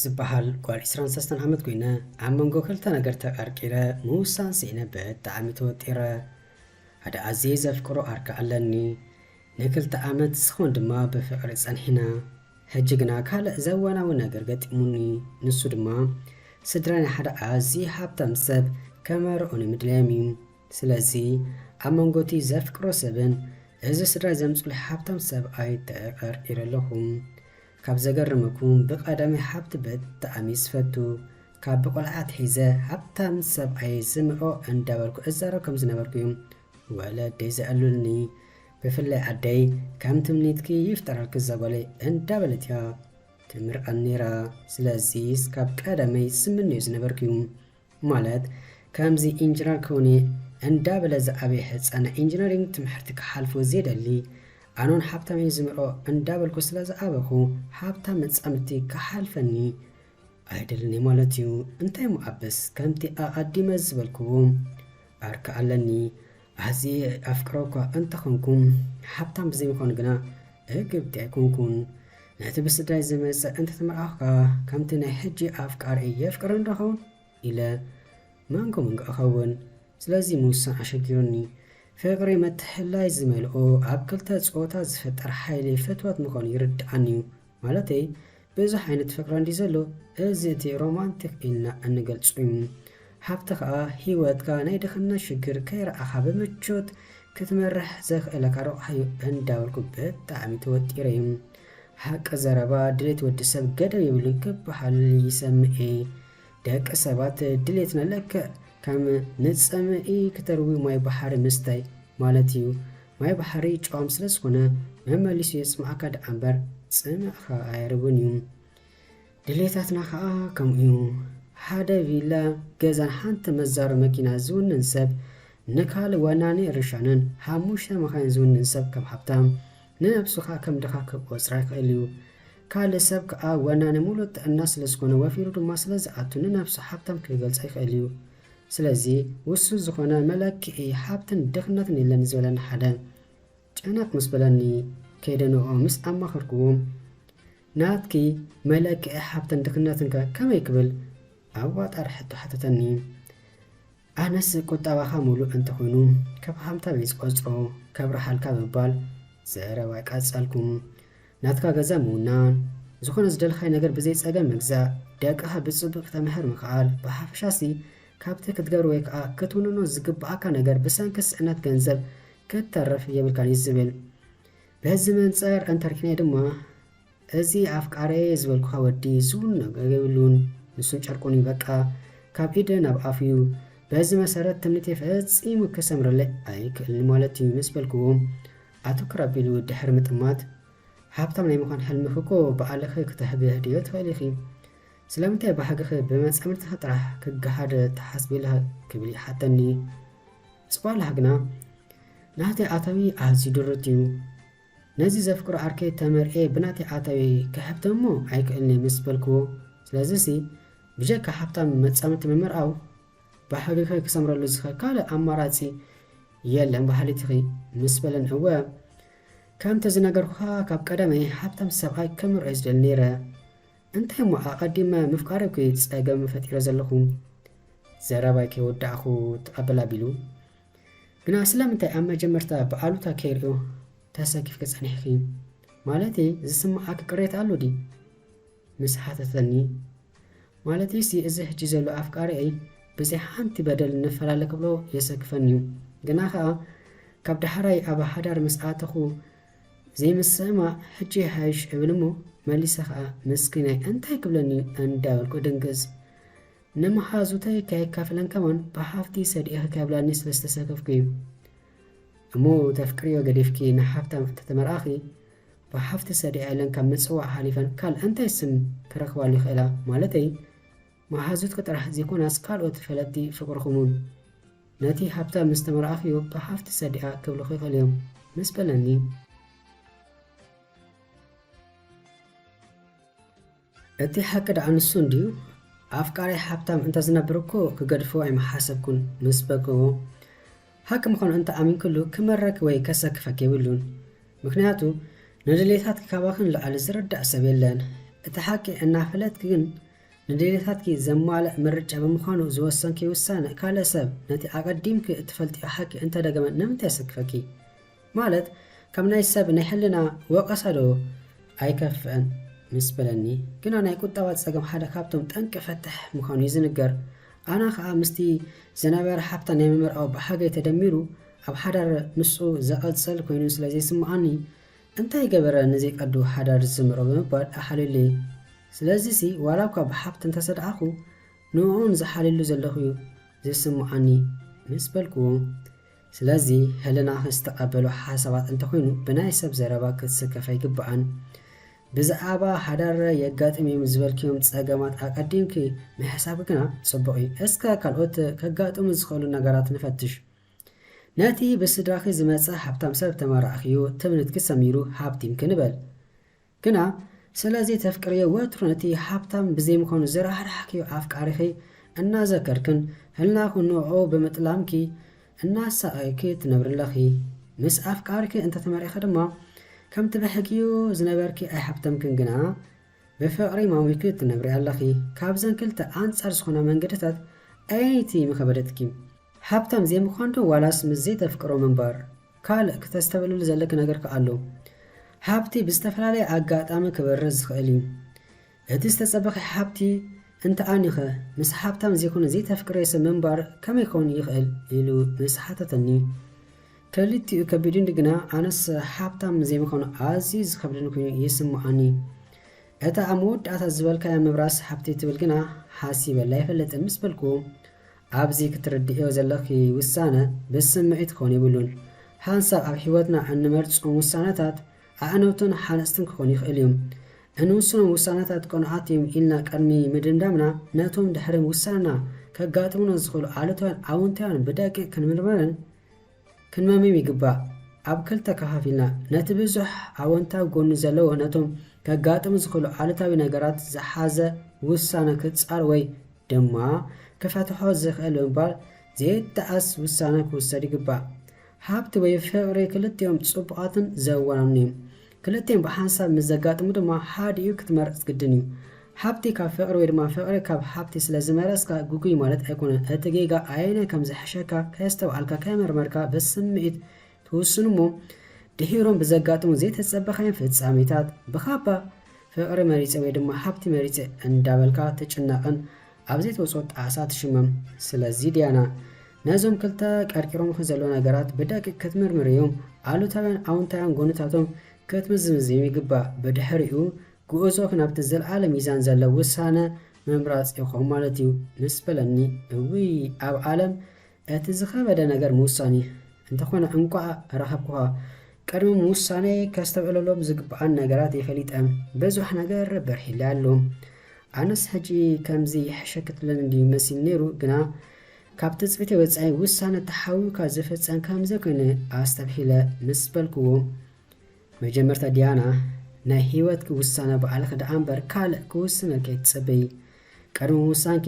ዝበሃል ጓል 23 ዓመት ኮይነ ኣብ መንጎ ክልተ ነገር ተቐርቂረ ምውሳን ስኢነ ብጣዕሚ ተወጢረ ሓደ ኣዝየ ዘፍቅሮ ኣርካ ኣለኒ ንክልተ ዓመት ዝኾን ድማ ብፍቕሪ ጸኒሕና ሕጂ ግና ካልእ ዘወናዊ ነገር ገጢሙኒ ንሱ ድማ ስድራይ ሓደ ኣዝዩ ሃብታም ሰብ ከመርኦኒ ምድልያም እዩ ስለዚ ኣብ መንጎቲ ዘፍቅሮ ሰብን እዚ ስድራይ ዘምጽኡሊ ሃብታም ሰብኣይ ተቐርቂረ ኣለኹም ካብ ዘገርመኩም ብቐዳሚ ሃብቲ ብጣዕሚ ዝፈቱ ካብ ብቆልዓት ሒዘ ሃብታም ሰብኣይ ዝምዖ እንዳበልኩ እዛረብ ከም ዝነበርኩ እዩ ወለደይ ዘዕሉልኒ ብፍላይ ኣደይ ከም ትምኒትኪ ይፍጠራልክ ዘጓለይ እንዳበለት እያ ትምርቐኒ ነይራ ስለዚ ካብ ቀዳመይ ስምንዮ ዝነበርኩ እዩ ማለት ከምዚ ኢንጂነር ከውኒ እንዳበለ ዝዓበየ ህፃና ኢንጂነሪንግ ትምህርቲ ክሓልፎ ዘደሊ ኣኖን ሃብታመይ ዝምዖ እንዳበልኩ ስለ ዝኣበኹ ሃብታም መጻምቲ ክሓልፈኒ ኣይደልኒ ማለት እዩ እንታይ ሙዓበስ ከምቲ ኣቐዲመ ዝበልክዎም ኣርካ ኣለኒ ኣዝየ ኣፍቅረኳ እንተኾንኩም ሃብታም ብዘይምዃኑ ግና እግብቲ ኣይኮንኩን ነቲ ብስድራይ ዝመጽእ እንተተመርኣኽካ ከምቲ ናይ ሕጂ ኣፍቃሪ የፍቅር እንደኸውን ኢለ መንጎ እኸውን ስለዚ ምውሳን ኣሸጊሩኒ ፍቅሪ መትሕላይ ዝመልኦ ኣብ ክልተ ጾታ ዝፈጠር ሓይሊ ፍትወት ምዃኑ ይርድኣኒ እዩ ማለተይ ብዙሕ ዓይነት ፍቅሪ እንዲ ዘሎ እዚ እቲ ሮማንቲክ ኢልና እንገልጹ እዩ ሃብቲ ከዓ ሂወትካ ናይ ድኽነት ሽግር ከይረኣኻ ብምቾት ክትመርሕ ዘኽእለካ ረቕሓዩ እንዳበልኩ ብጣዕሚ ተወጢረ እዩ ሓቂ ዘረባ ድሌት ወዲ ሰብ ገደብ የብሉን ክበሃል ይሰምዐ ደቂ ሰባት ድሌት ነለክዕ ከም ንጸምኢ ክተርዊ ማይ ባሕሪ ምስታይ ማለት እዩ ማይ ባሕሪ ጨዋም ስለ ዝኾነ መመሊሱ የጽምዓካ ደኣ እምበር ጽምዕኻ ኣይርብን እዩ ድሌታትና ከዓ ከምኡ እዩ ሓደ ቪላ ገዛን ሓንቲ መዛሮ መኪና ዝውንን ሰብ ንካልእ ዋናኒ ርሻንን 5 መኻይን ዝውንን ሰብ ከም ሃብታም ንነብሱኻ ከም ድኻ ክቆጽራ ይኽእል እዩ ካልእ ሰብ ከዓ ዋናኒ ሙሉእ ጥዕና ስለ ዝኾነ ወፊሩ ድማ ስለ ዝኣቱ ንነብሱ ሃብታም ክገልጻ ይኽእል እዩ ስለዚ ውሱ ዝኾነ መለክዒ ሃብትን ድኽነትን የለን ዝበለኒ ሓደ ጨናቕ ምስ በለኒ ከይደንኦ ምስ ኣማኸርክዎም ናትኪ መለክዒ ሃብትን ድኽነትን ከመይ ክብል ኣዋጣር ሕቶ ሓተተኒ ኣነስ ቁጠባኻ ሙሉእ እንተኾይኑ ካብ ሃብታመይ ዝቆጽሮ ከብረሓልካ ብምባል ዘረባ ይቃጸልኩም ናትካ ገዛ ምውናን ዝኾነ ዝደልኻይ ነገር ብዘይ ጸገም ምግዛእ ደቅኻ ብጽቡቕ ተምህር ምኽኣል ብሓፈሻሲ ካብቲ ክትገብር ወይ ከዓ ክትውንኖ ዝግብኣካ ነገር ብሰንኪ ስዕነት ገንዘብ ክትተርፍ የብልካን ዝብል በዚ መንጸር እንተርኪናይ ድማ እዚ ኣፍቃሪ ዝበልኩኻ ወዲ ዝውን ነገር የብሉን ንሱን ጨርቁን በቃ ካብ ኢደ ናብ ኣፍ እዩ በዚ መሰረት ትምኒት ፈጺሙ ክሰምረለይ ኣይክእልኒ ማለት እዩ ምስ በልክዎም ኣትኩር ኣቢሉ ድሕሪ ምጥማት ሃብታም ናይ ምዃን ሕልምኽ እኮ ብኣለኺ ክትሕብህ ድዮ ትኽእል ኢኺ ስለምንታይ ባህግኺ ብመጻምርትኻ ጥራሕ ክገሃደ ተሓስቢልህ ክብል ይሓተኒ ጽባልህ ግና ናተይ ኣታዊ ኣዝዩ ድርት እዩ ነዚ ዘፍቅሮ ኣርከይ ተመርኤ ብናተይ ኣታዊ ክሕብቶ እሞ ኣይክእልኒ ምስ በልክዎ ስለዚ ብጀካ ሃብታም መጻምርቲ ምምርኣው ባህግኺ ክሰምረሉ ዝኽእል ካልእ ኣማራጺ የለን ባህሊትኺ ምስ በለን እወ ከምቲ ዝነገርኩኻ ካብ ቀደመይ ሃብታም ሰብኣይ ክምርኦ ዝደሊ ነይረ እንታይ እሞ ኣቐዲመ ምፍቃረኩ ፀገም ፈጢረ ዘለኹም ዘረባይ ከይወዳእኹ ተቐበል ኣቢሉ ግና ስለምንታይ ኣብ መጀመርታ ብኣሉታ ከይርኦ ተሰኪፍከ ጸኒሕኺ ማለቴ ዝስማዓክ ቅሬታ ኣሎ ዲ ምስ ሓተተኒ ማለቴ እዚ ሕጂ ዘሎ ኣፍቃሪ ብዘይ ሓንቲ በደል ንፈላለ ክብሎ የሰክፈኒ እዩ ግና ከዓ ካብ ዳሕራይ ኣብ ሓዳር ምስ ኣተኹ ዘይምስማዕ ሕጂ ሃይሽ እብል እሞ መሊሰ ከዓ ምስኪናይ እንታይ ክብለኒ እንዳበልኩ ድንግዝ ንመሓዙተይ ከይካፍለን ከማን ብሓፍቲ ሰዲእኺ ከብላኒ ስለዝተሰከፍኩ እዩ እሞ ተፍቅርዮ ገዲፍኪ ንሓብታም ተተመርኣኺ ብሓፍቲ ሰዲኣ ኢለን ካብ ምጽዋዕ ሓሊፈን ካልእ እንታይ ስም ክረኽባሉ ይኽእላ ማለተይ መሓዙትክ ጥራሕ ዘይኮናስ ካልኦት ፈለጥቲ ፍቅርኹሙን ነቲ ሃብታም ምስ ተመርኣኽዮ ብሓፍቲ ሰዲኣ ክብልኹ ይኽእል እዮም ምስ በለኒ እቲ ሓቂ ደኣ ንሱ እንድዩ ኣፍቃሪ ሃብታም እንተዝነብር እኮ ክገድፎ ኣይመሓሰብኩን ምስ በልክዎ ሓቂ ምዃኑ እንተኣሚንክሉ ክመረክ ወይ ከሰክፈክ የብሉን ምክንያቱ ንድሌታት ካባኽን ላዕሊ ዝረዳእ ሰብ የለን እቲ ሓቂ እናፈለትክ ግን ንደሌታትኪ ዘማልእ ምርጫ ብምዃኑ ዝወሰንኪ ውሳነ ካልእ ሰብ ነቲ ኣቐዲምኪ እትፈልጢዮ ሓቂ እንተደገመ ንምንታይ የሰክፈኪ? ማለት ካብ ናይ ሰብ ናይ ሕልና ወቐሳ ዶ ኣይከፍአን ምስ በለኒ። ግና ናይ ቁጠባ ፀገም ሓደ ካብቶም ጠንቂ ፈትሕ ምዃኑ ይዝንገር። ኣና ከዓ ምስቲ ዝነበረ ሓብታ ናይ ምምርኣው ብሓገይ ተደሚሩ ኣብ ሓዳር ንሱ ዘቐፅል ኮይኑ ስለ ዘይስምዓኒ እንታይ ገበረ ንዘይቀዱ ሓዳር ዝምሮ ብምባል ኣሓልዩለ። ስለዚ ሲ ዋላ እኳ ብሓብቲ እንተሰድኣኹ ንኡን ዝሓልሉ ዘለኹ ዝስምዓኒ ምስ በልክዎ። ስለዚ ህልና ዝተቐበሉ ሓሳባት እንተኮይኑ ብናይ ሰብ ዘረባ ክትስከፍ ኣይግብኣን። ብዛዕባ ሓዳር የጋጥም እዮም ዝበልክዮም ፀገማት ኣቀዲምኪ ምሕሳብ ግና ፅቡቅ እዩ። እስከ ካልኦት ከጋጥሙ ዝኽእሉ ነገራት ንፈትሽ። ነቲ ብስድራኺ ዝመፅእ ሓብታም ሰብ ተመራእኽዩ ትምኒትኪ ሰሚሩ ሃብቲም ክንበል ግና ስለዚ ተፍቅርዮ ወትሩ ነቲ ሓብታም ብዘይምዃኑ ዝራሕራሕክዮ ኣፍቃሪኺ እናዘከርክን ህልናኹ ንዑ ብምጥላምኪ እናሳቐይኪ ትነብርለኺ። ምስ ኣፍቃሪኪ እንተተመሪኺ ድማ ከምቲ ብሕጊኡ ዝነበርኪ ኣይሓብተምክን ግና ብፍቕሪ ማዊኪ ትነብሪ ኣለኺ። ካብዘን ክልተ ኣንጻር ዝኾነ መንገድታት ኣይቲ ምኸበደትኪ? ሓብታም ዘይምዃንዶ ዋላስ ምስ ዘይተፍቅሮ ምንባር? ካልእ ክተስተብልሉ ዘለኪ ነገር ከኣሎ ሃብቲ ብዝተፈላለየ ኣጋጣሚ ክበርዝ ዝኽእል እዩ። እቲ ዝተፀበኺ ሓብቲ እንተኣኒኸ ምስ ሓብታም ዘይኮነ ዘይተፍቅረየ ሰብ ምንባር ከመይ ክኸውን ይኽእል ኢሉ ምስ ሓተተኒ። ክልቲኡ ከቢድን ግና ኣነስ ሓብታም ዘይምዃኑ ኣዝዩ ዝከብድን ኮይኑ ይስምዓኒ። እታ ኣብ መወዳእታ ዝበልካያ ምብራስ ሓብቲ ትብል ግና ሓሲበላ ኣይፈለጥን ምስ በልክዎ። ኣብዚ ክትርድዮ ዘለኺ ውሳነ ብስምዒት ክኾን ይብሉን። ሓንሳብ ኣብ ሂወትና እንመርፆም ውሳነታት ኣዕነውትን ሓነስትን ክኾኑ ይኽእል እዮም። እንውስኖም ውሳነታት ቀኑዓት እዮም ኢልና ቀድሚ ምድምዳምና ነቶም ድሕሪ ውሳነና ከጋጥሙና ዝኽእሉ ኣሉታውን ኣወንታውን ብደቂቕ ክንመምም ይግባእ። ኣብ ክልተ ከፋፊልና ነቲ ብዙሕ ኣወንታዊ ጎኑ ዘለዎ ነቶም ከጋጥሙ ዝኽእሉ ኣሉታዊ ነገራት ዝሓዘ ውሳነ ክጻር ወይ ድማ ክፈትሖ ዝኽእል ብምባል ዘይተኣስ ውሳነ ክውሰድ ይግባእ። ሃብቲ ወይ ፍቕሪ ክልቲኦም ጽቡቓትን ዘወናኑ እዮም። ክልቲኦም ብሓንሳብ ምስ ዘጋጥሙ ድማ ሓዲኡ ክትመርጽ ግድን እዩ። ሃብቲ ካብ ፍቕሪ ወይ ድማ ፍቕሪ ካብ ሃብቲ ስለ ዝመረስካ ጉጉይ ማለት ኣይኮነን። እቲ ጌጋ ኣየነ ከም ዘሕሸካ ከየስተውዓልካ ከየመርመርካ ብስምዒት ትውስኑ እሞ ድሒሮም ብዘጋጥሙ ዘይተፀበኻዮም ፍጻሜታት ብኻባ ፍቕሪ መሪፀ ወይ ድማ ሃብቲ መሪፀ እንዳበልካ ትጭነቕን ኣብ ዘይተወፅኦ ጣሳ ትሽመም። ስለዚ ድያና ነዞም ክልተ ቀርቂሮም ዘለዉ ነገራት ብደቂቕ ክትምርምር እዮም። ኣሉታውያን ኣወንታውያን ጎኑታቶም ክትምዝምዝም ይግባእ። ብድሕሪኡ ጉዕዞ ናብቲ ዘለዓለ ሚዛን ዘለዎ ውሳነ ምምራፅ ኢኹም ማለት እዩ ምስ በለኒ። እውይ ኣብ ዓለም እቲ ዝኸበደ ነገር ምውሳኒ እንተኾነ እንኳ ረኸብኩኻ ቀድሚ ምውሳነ ከስተብዕለሎም ዝግብኣን ነገራት ይፈሊጠም ብዙሕ ነገር በርሒለ ኣሎ። ኣነስ ሕጂ ከምዚ ይሕሸክትለን እንዲ መሲል ነይሩ ግና ካብ ትፅቢት ወፃኢ ውሳነ ተሓዊካ ዝፍፀም ከምዘ ኮይነ ኣስተብሒለ ምስ በልክዎ። መጀመርታ ድያና ናይ ሂወትኪ ውሳነ በዓልኺ ደኣ እምበር ካልእ ክውስነልካ ይትፅበይ። ቀድሚ ውሳንኪ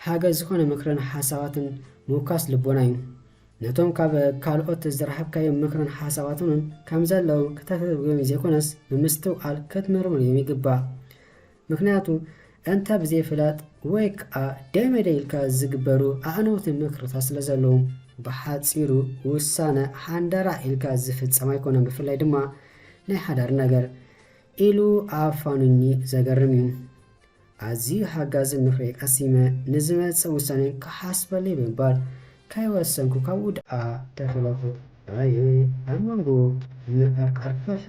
ሓገዝ ዝኾነ ምክርን ሓሳባትን ምውካስ ልቦና እዩ። ነቶም ካብ ካልኦት ዝረኸብካዮም ምክርን ሓሳባትን ከም ዘለዉ ክተተብዮም ዘይኮነስ ብምስትውዓል ክትምርምር እዮም ይግባእ። ምክንያቱ እንተ ብዘይፍላጥ ወይ ከዓ ደይመደይልካ ዝግበሩ ኣዕነውቲ ምክርታት ስለ ዘለዉ ብሓፂሩ ውሳነ ሓንደራ ኢልካ ዝፍፀም ኣይኮነን። ብፍላይ ድማ ናይ ሓዳር ነገር ኢሉ ኣፋኑኒ ዘገርም እዩ። ኣዝዩ ሓጋዝን ምክሪ ቀሲመ ንዝመፅእ ውሳነ ክሓስበለይ ብምባል ካይወሰንኩ ካብኡ ድኣ ተፈለፉ ኣይ ኣመንጎ ንኣርካርፈሰ